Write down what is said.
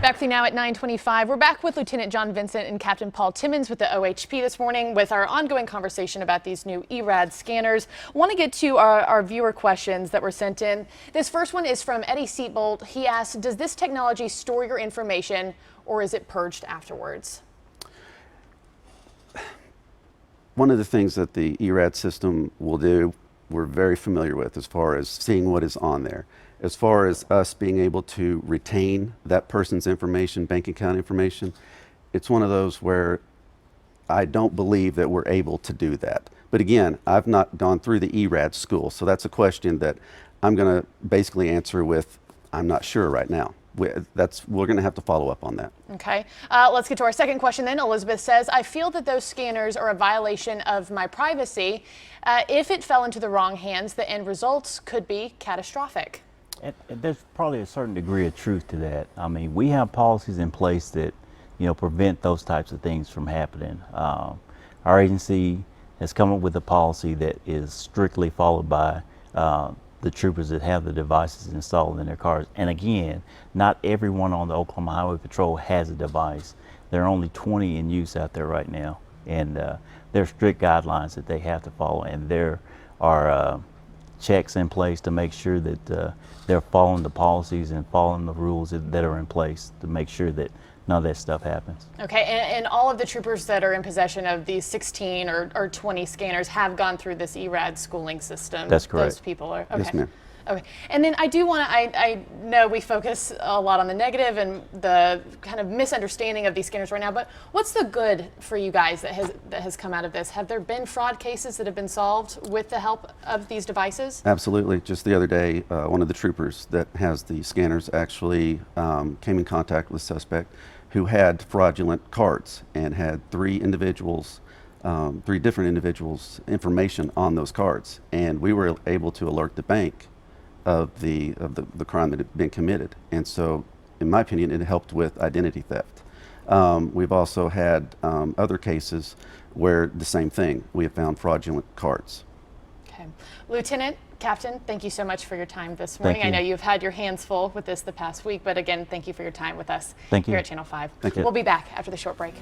Back with you now at 9:25. We're back with Lieutenant John Vincent and Captain Paul Timmons with the OHP this morning with our ongoing conversation about these new ERAD scanners. Want to get to our viewer questions that were sent in. This first one is from Eddie Seatbolt. He asks, does this technology store your information or is it purged afterwards? One of the things that the ERAD system will do, we're very familiar with as far as seeing what is on there. As far as us being able to retain that person's information, bank account information, it's one of those where I don't believe that we're able to do that. But again, I've not gone through the ERAD school, so that's a question that I'm going to basically answer with, I'm not sure right now. We're going to have to follow up on that. Okay, let's get to our second question then. Elizabeth says, I feel that those scanners are a violation of my privacy. If it fell into the wrong hands, the end results could be catastrophic. And there's probably a certain degree of truth to that. I mean, we have policies in place that, prevent those types of things from happening. Our agency has come up with a policy that is strictly followed by the troopers that have the devices installed in their cars. And again, not everyone on the Oklahoma Highway Patrol has a device. There are only 20 in use out there right now. And there are strict guidelines that they have to follow. And there are checks in place to make sure that they're following the policies and following the rules that are in place to make sure that none of that stuff happens. Okay, and all of the troopers that are in possession of these 16 or 20 scanners have gone through this ERAD schooling system. That's correct. Those people are, okay. Yes, ma'am. Okay, and then I do want to, I know we focus a lot on the negative and the kind of misunderstanding of these scanners right now, but what's the good for you guys that has come out of this? Have there been fraud cases that have been solved with the help of these devices? Absolutely. Just the other day, one of the troopers that has the scanners actually came in contact with a suspect who had fraudulent cards and had three different individuals' information on those cards. And we were able to alert the bank of the crime that had been committed. And so, in my opinion, it helped with identity theft. We've also had other cases where the same thing, we have found fraudulent cards. Okay. Lieutenant, Captain, thank you so much for your time this morning. Thank you. I know you've had your hands full with this the past week, but again, thank you for your time with us Thank you. here at Channel 5. Thank you. We'll be back after the short break.